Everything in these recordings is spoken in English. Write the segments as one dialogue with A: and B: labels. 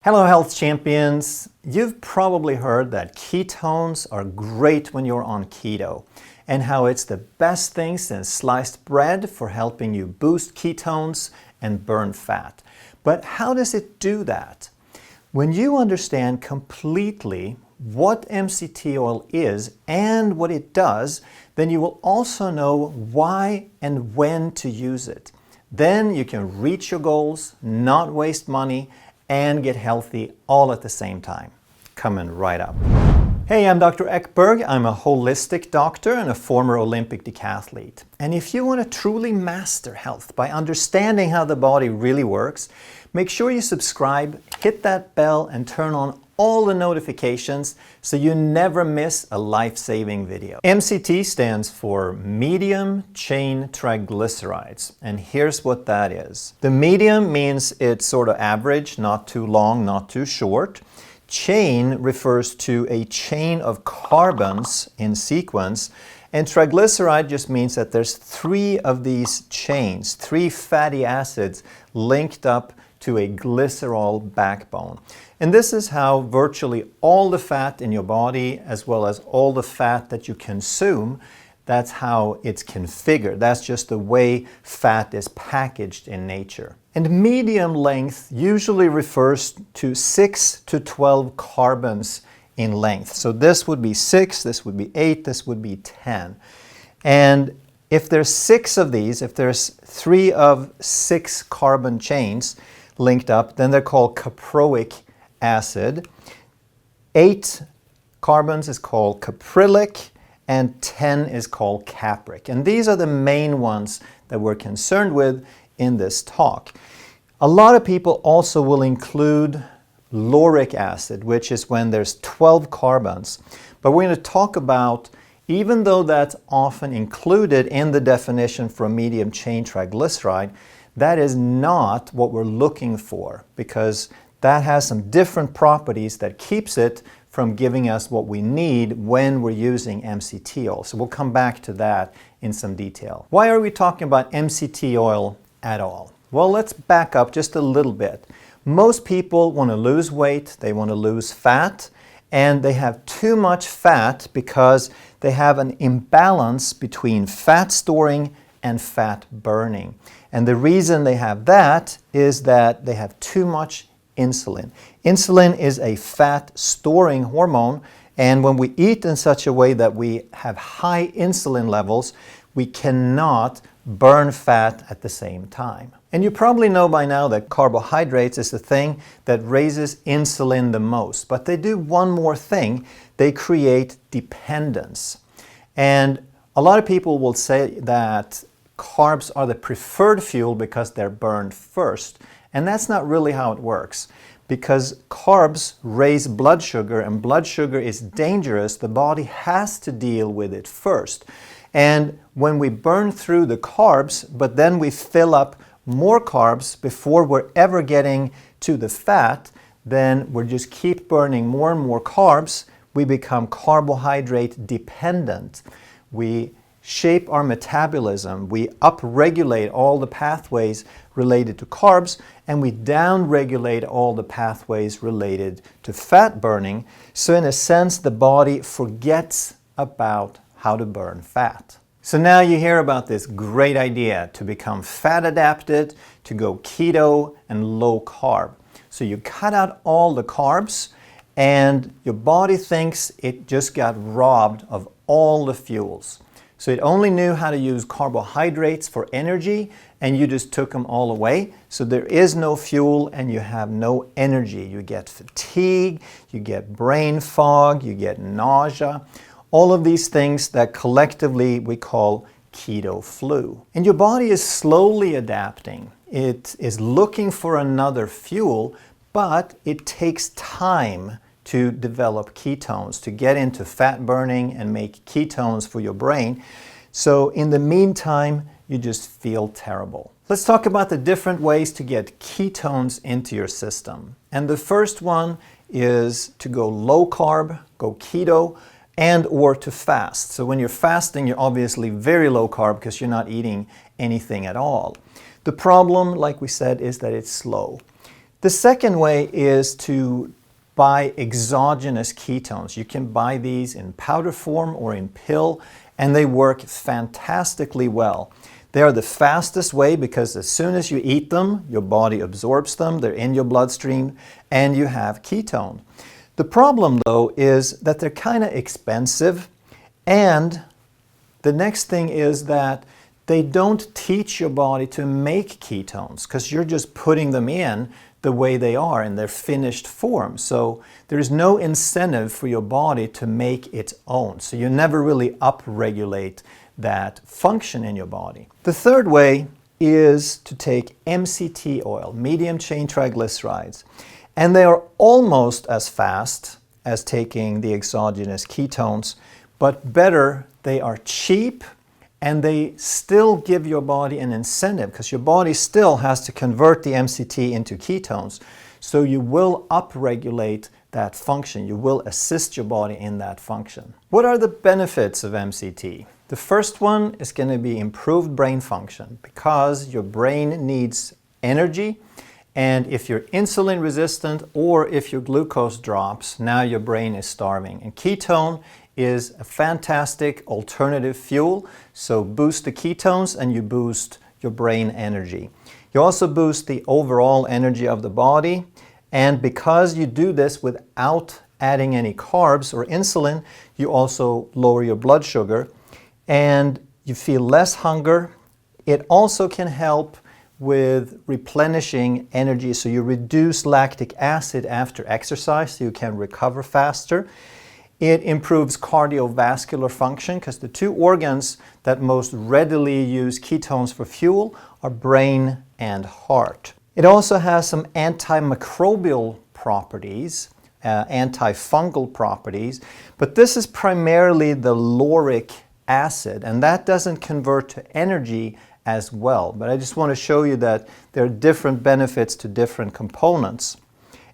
A: Hello health champions! You've probably heard that ketones are great when you're on keto and how it's the best thing since sliced bread for helping you boost ketones and burn fat. But how does it do that? When you understand completely what MCT oil is and what it does, then you will also know why and when to use it. Then you can reach your goals, not waste money, and get healthy all at the same time. Coming right up. Hey, I'm Dr. Ekberg. I'm a holistic doctor and a former Olympic decathlete. And if you want to truly master health by understanding how the body really works, make sure you subscribe, hit that bell, and turn on all the notifications so you never miss a life-saving video. MCT stands for medium chain triglycerides, and here's what that is. The medium means it's sort of average, not too long, not too short. Chain refers to a chain of carbons in sequence, and triglyceride just means that there's three of these chains, three fatty acids linked up to a glycerol backbone. And this is how virtually all the fat in your body, as well as all the fat that you consume, that's how it's configured. That's just the way fat is packaged in nature. And medium length usually refers to 6 to 12 carbons in length. So this would be 6, this would be 8, this would be 10. And if there's 6 of these, if there's 3 of 6 carbon chains linked up, then they're called caproic acid. 8 carbons is called caprylic, and 10 is called capric. And these are the main ones that we're concerned with in this talk. A lot of people also will include lauric acid, which is when there's 12 carbons. But we're going to talk about, even though that's often included in the definition for a medium chain triglyceride, that is not what we're looking for, because that has some different properties that keeps it from giving us what we need when we're using MCT oil. So we'll come back to that in some detail. Why are we talking about MCT oil at all? Well, let's back up just a little bit. Most people want to lose weight, they want to lose fat, and they have too much fat because they have an imbalance between fat storing and fat burning. And the reason they have that is that they have too much insulin. Insulin is a fat storing hormone, and when we eat in such a way that we have high insulin levels, we cannot burn fat at the same time. And you probably know by now that carbohydrates is the thing that raises insulin the most, but they do one more thing: they create dependence. And a lot of people will say that carbs are the preferred fuel because they're burned first. And that's not really how it works, because carbs raise blood sugar, and blood sugar is dangerous. The body has to deal with it first. And when we burn through the carbs, but then we fill up more carbs before we're ever getting to the fat, then we just keep burning more and more carbs. We become carbohydrate dependent. We shape our metabolism, we upregulate all the pathways related to carbs, and we downregulate all the pathways related to fat burning. So in a sense, the body forgets about how to burn fat. So now you hear about this great idea to become fat adapted, to go keto and low carb. So you cut out all the carbs, and your body thinks it just got robbed of all the fuels. So it only knew how to use carbohydrates for energy, and you just took them all away. So there is no fuel and you have no energy. You get fatigue, you get brain fog, you get nausea, all of these things that collectively we call keto flu. And your body is slowly adapting. It is looking for another fuel, but it takes time to develop ketones, to get into fat burning and make ketones for your brain. So in the meantime, you just feel terrible. Let's talk about the different ways to get ketones into your system. And the first one is to go low carb, go keto, and or to fast. So when you're fasting, you're obviously very low carb because you're not eating anything at all. The problem, like we said, is that it's slow. The second way is to buy exogenous ketones. You can buy these in powder form or in pill, and they work fantastically well. They are the fastest way because as soon as you eat them, your body absorbs them, they're in your bloodstream, and you have ketone. The problem, though, is that they're kind of expensive, and the next thing is that they don't teach your body to make ketones because you're just putting them in the way they are in their finished form. So there's no incentive for your body to make its own. So you never really upregulate that function in your body. The third way is to take MCT oil, medium chain triglycerides. And they are almost as fast as taking the exogenous ketones, but better, they are cheap, and they still give your body an incentive because your body still has to convert the MCT into ketones. So you will upregulate that function. You will assist your body in that function. What are the benefits of MCT? The first one is going to be improved brain function because your brain needs energy. And if you're insulin resistant or if your glucose drops, now your brain is starving. And ketone is a fantastic alternative fuel. So boost the ketones and you boost your brain energy. You also boost the overall energy of the body. And because you do this without adding any carbs or insulin, you also lower your blood sugar and you feel less hunger. It also can help with replenishing energy, so you reduce lactic acid after exercise so you can recover faster. It improves cardiovascular function because the two organs that most readily use ketones for fuel are brain and heart. It also has some antimicrobial properties, antifungal properties, but this is primarily the lauric acid, and that doesn't convert to energy as well. But I just want to show you that there are different benefits to different components.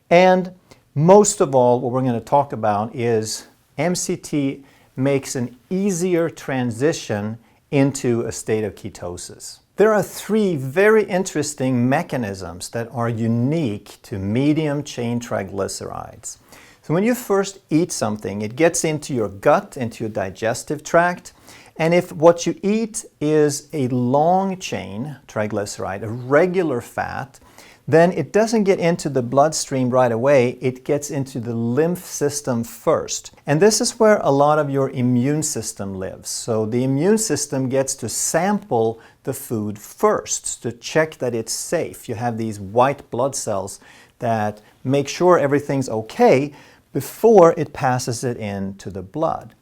A: And most of all, what we're going to talk about is MCT makes an easier transition into a state of ketosis. There are three very interesting mechanisms that are unique to medium chain triglycerides. So when you first eat something, it gets into your gut, into your digestive tract. And if what you eat is a long chain triglyceride, a regular fat, then it doesn't get into the bloodstream right away. It gets into the lymph system first. And this is where a lot of your immune system lives. So the immune system gets to sample the food first to check that it's safe. You have these white blood cells that make sure everything's okay before it passes it into the blood.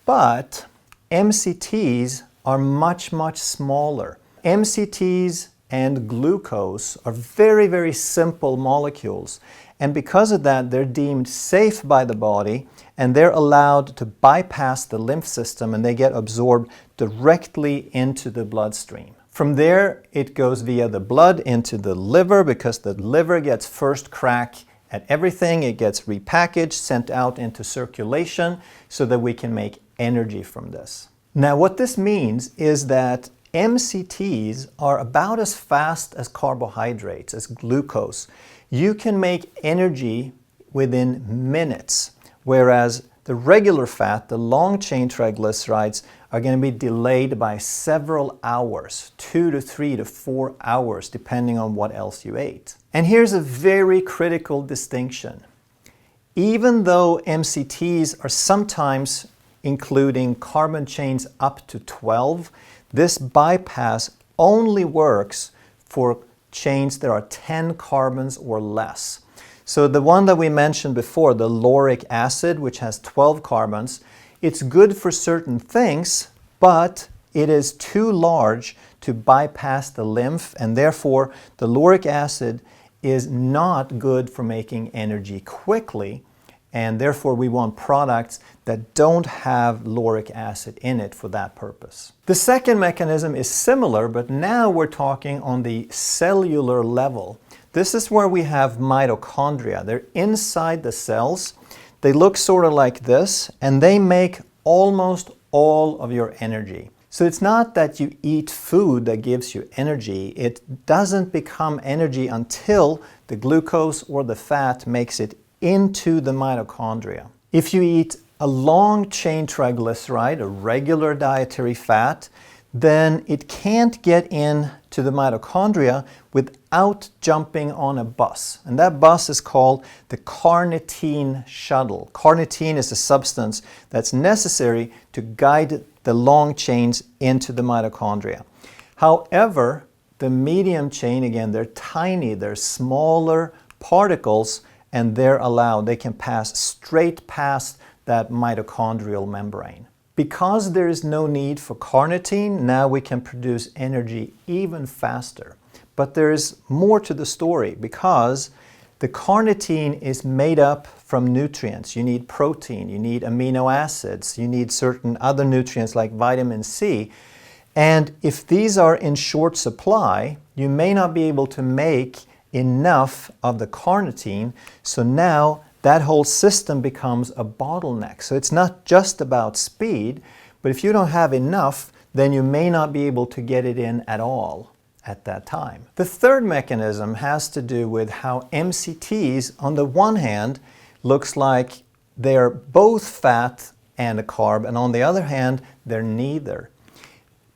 A: But MCTs are much, much smaller. MCTs and glucose are very, very simple molecules. And because of that, they're deemed safe by the body and they're allowed to bypass the lymph system and they get absorbed directly into the bloodstream. From there, it goes via the blood into the liver because the liver gets first crack at everything. It gets repackaged, sent out into circulation so that we can make energy from this. Now what this means is that MCTs are about as fast as carbohydrates, as glucose. You can make energy within minutes, whereas the regular fat, the long chain triglycerides, are going to be delayed by several hours, 2 to 3 to 4 hours, depending on what else you ate. And here's a very critical distinction. Even though MCTs are sometimes including carbon chains up to 12, this bypass only works for chains that are 10 carbons or less. So the one that we mentioned before, the lauric acid, which has 12 carbons, it's good for certain things, but it is too large to bypass the lymph, and therefore the lauric acid is not good for making energy quickly. And therefore we want products that don't have lauric acid in it for that purpose. The second mechanism is similar, but now we're talking on the cellular level. This is where we have mitochondria. They're inside the cells. They look sort of like this, and they make almost all of your energy. So it's not that you eat food that gives you energy. It doesn't become energy until the glucose or the fat makes it into the mitochondria. If you eat a long-chain triglyceride, a regular dietary fat, then it can't get into the mitochondria without jumping on a bus. And that bus is called the carnitine shuttle. Carnitine is a substance that's necessary to guide the long chains into the mitochondria. However, the medium chain, again, they're tiny, they're smaller particles, and they can pass straight past that mitochondrial membrane. Because there is no need for carnitine, now we can produce energy even faster. But there is more to the story because the carnitine is made up from nutrients. You need protein, you need amino acids, you need certain other nutrients like vitamin C. And if these are in short supply, you may not be able to make enough of the carnitine. So now that whole system becomes a bottleneck. So it's not just about speed, but if you don't have enough, then you may not be able to get it in at all at that time. The third mechanism has to do with how MCTs, on the one hand, looks like they're both fat and a carb, and on the other hand, they're neither.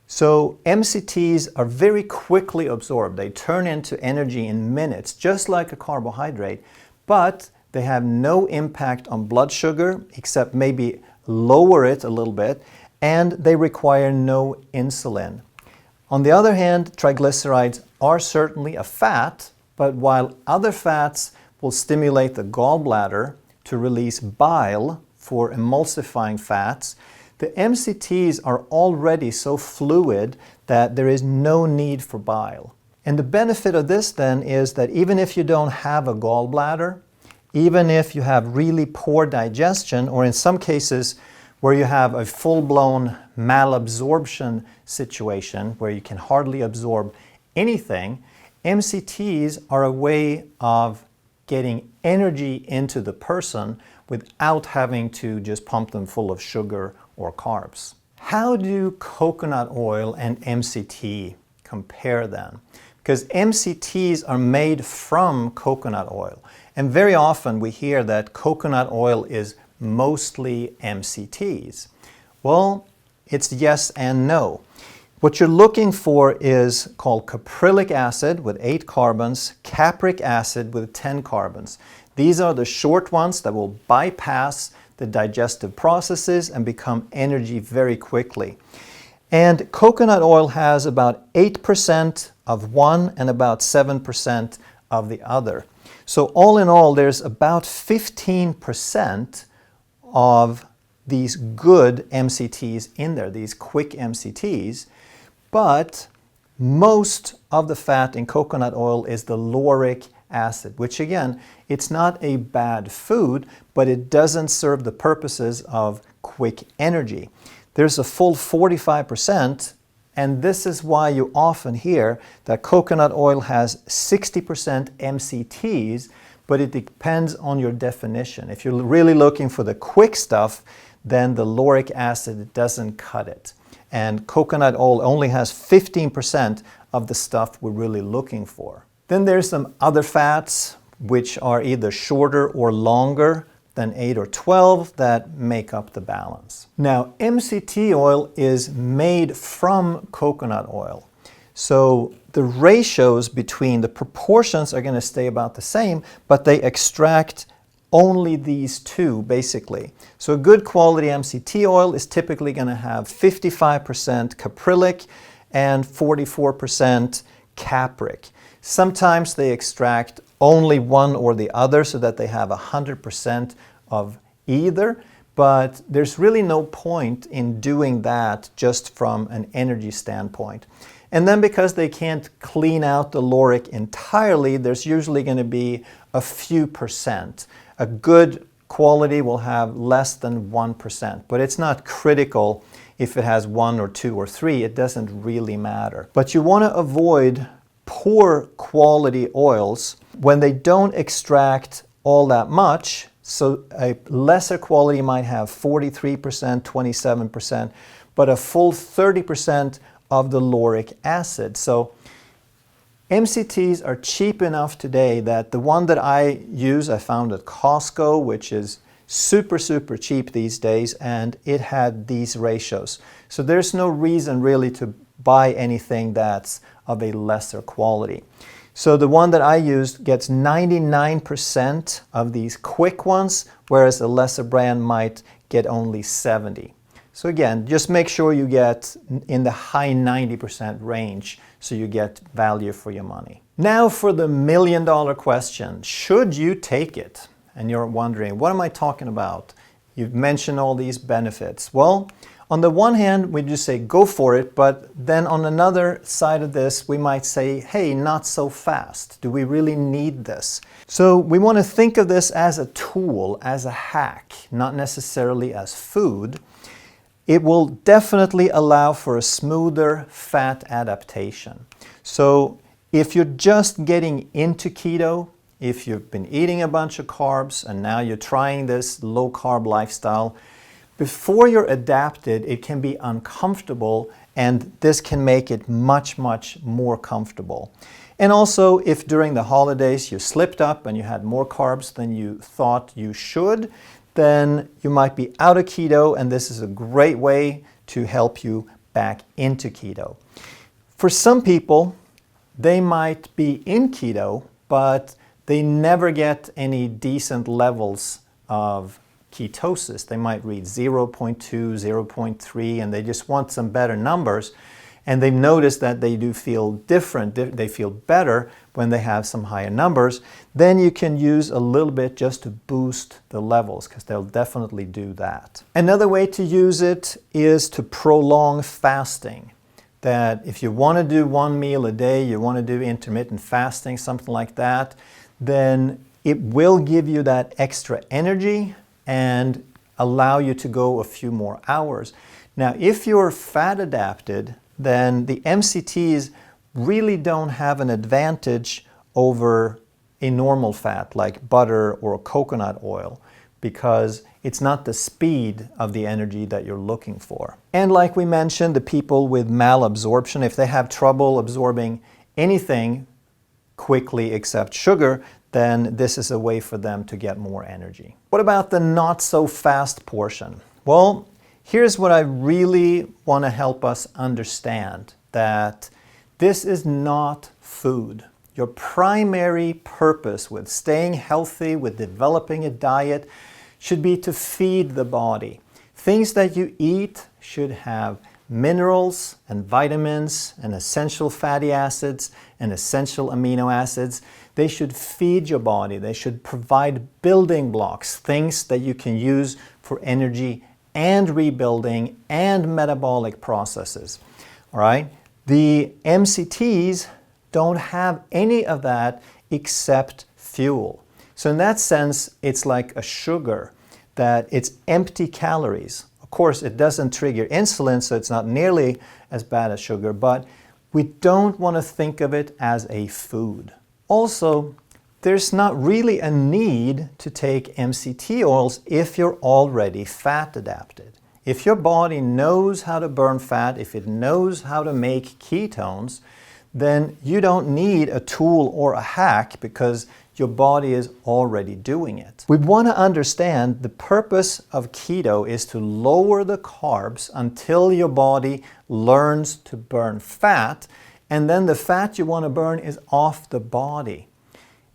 A: So MCTs are very quickly absorbed. They turn into energy in minutes, just like a carbohydrate, but they have no impact on blood sugar, except maybe lower it a little bit, and they require no insulin. On the other hand, triglycerides are certainly a fat, but while other fats will stimulate the gallbladder to release bile for emulsifying fats, the MCTs are already so fluid that there is no need for bile. And the benefit of this then is that even if you don't have a gallbladder, even if you have really poor digestion, or in some cases where you have a full-blown malabsorption situation where you can hardly absorb anything, MCTs are a way of getting energy into the person without having to just pump them full of sugar or carbs. How do coconut oil and MCT compare then? Because MCTs are made from coconut oil. And very often we hear that coconut oil is mostly MCTs. Well, it's yes and no. What you're looking for is called caprylic acid with 8 carbons, capric acid with 10 carbons. These are the short ones that will bypass the digestive processes and become energy very quickly. And coconut oil has about 8% of one and about 7% of the other. So all in all, there's about 15% of these good MCTs in there, these quick MCTs, but most of the fat in coconut oil is the lauric acid, which again, it's not a bad food, but it doesn't serve the purposes of quick energy. There's a full 45%, and this is why you often hear that coconut oil has 60% MCTs, but it depends on your definition. If you're really looking for the quick stuff, then the lauric acid doesn't cut it. And coconut oil only has 15% of the stuff we're really looking for. Then there's some other fats, which are either shorter or longer than 8 or 12 that make up the balance. Now, MCT oil is made from coconut oil. So the ratios between the proportions are going to stay about the same, but they extract only these two, basically. So a good quality MCT oil is typically going to have 55% caprylic and 44% capric. Sometimes they extract only one or the other so that they have 100% of either, but there's really no point in doing that just from an energy standpoint. And then because they can't clean out the lauric entirely, there's usually going to be a few percent. A good quality will have less than 1%, but it's not critical if it has 1 or 2 or 3. It doesn't really matter. But you want to avoid poor quality oils when they don't extract all that much. So a lesser quality might have 43%, 27%, but a full 30% of the lauric acid. So MCTs are cheap enough today that the one that I use, I found at Costco, which is super, super cheap these days, and it had these ratios. So there's no reason really to buy anything that's of a lesser quality. So the one that I used gets 99% of these quick ones, whereas a lesser brand might get only 70. So again, just make sure you get in the high 90% range so you get value for your money. Now for the million-dollar question, should you take it? And you're wondering, what am I talking about? You've mentioned all these benefits. Well, on the one hand, we just say go for it, but then on another side of this, we might say, hey, not so fast. Do we really need this? So we want to think of this as a tool, as a hack, not necessarily as food. It will definitely allow for a smoother fat adaptation. So if you're just getting into keto, if you've been eating a bunch of carbs and now you're trying this low-carb lifestyle, before you're adapted, it can be uncomfortable, and this can make it much, much more comfortable. And also, if during the holidays you slipped up and you had more carbs than you thought you should, then you might be out of keto, and this is a great way to help you back into keto. For some people, they might be in keto, but they never get any decent levels of ketosis. They might read 0.2, 0.3, and they just want some better numbers. And they've noticed that they do feel different, they feel better when they have some higher numbers. Then you can use a little bit just to boost the levels, because they'll definitely do that. Another way to use it is to prolong fasting. That if you want to do one meal a day, you want to do intermittent fasting, something like that, then it will give you that extra energy and allow you to go a few more hours. Now, if you're fat adapted, then the MCTs really don't have an advantage over a normal fat like butter or coconut oil, because it's not the speed of the energy that you're looking for. And like we mentioned, the people with malabsorption, if they have trouble absorbing anything quickly except sugar, then this is a way for them to get more energy. What about the not so fast portion? Well, here's what I really want to help us understand, that this is not food. Your primary purpose with staying healthy, with developing a diet, should be to feed the body. Things that you eat should have minerals and vitamins and essential fatty acids and essential amino acids. They should feed your body. They should provide building blocks, things that you can use for energy and rebuilding and metabolic processes. All right? The MCTs don't have any of that except fuel. So in that sense, it's like a sugar, that it's empty calories. Of course, it doesn't trigger insulin, so it's not nearly as bad as sugar, but we don't want to think of it as a food. Also, there's not really a need to take MCT oils if you're already fat adapted. If your body knows how to burn fat, if it knows how to make ketones, then you don't need a tool or a hack, because your body is already doing it. We want to understand the purpose of keto is to lower the carbs until your body learns to burn fat, and then the fat you want to burn is off the body.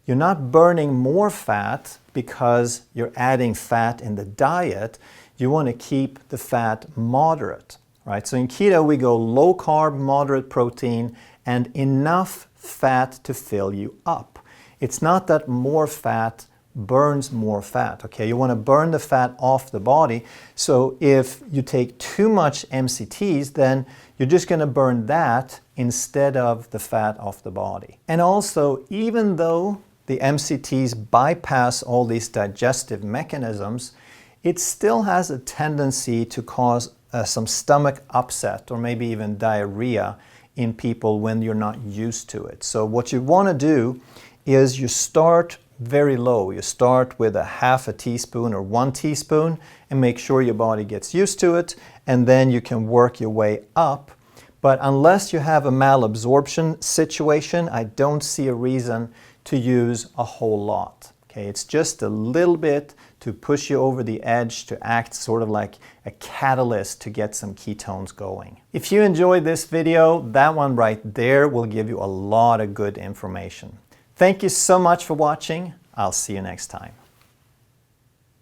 A: You're not burning more fat because you're adding fat in the diet. You want to keep the fat moderate, right? So in keto, we go low carb, moderate protein, and enough fat to fill you up. It's not that more fat burns more fat, okay? You want to burn the fat off the body. So if you take too much MCTs, then you're just going to burn that instead of the fat off the body. And also, even though the MCTs bypass all these digestive mechanisms, it still has a tendency to cause some stomach upset or maybe even diarrhea in people when you're not used to it. So what you want to do is you start very low. You start with a half a teaspoon or 1 teaspoon and make sure your body gets used to it, and then you can work your way up. But unless you have a malabsorption situation, I don't see a reason to use a whole lot. Okay, it's just a little bit to push you over the edge, to act sort of like a catalyst to get some ketones going. If you enjoyed this video, that one right there will give you a lot of good information. Thank you so much for watching. I'll see you next time.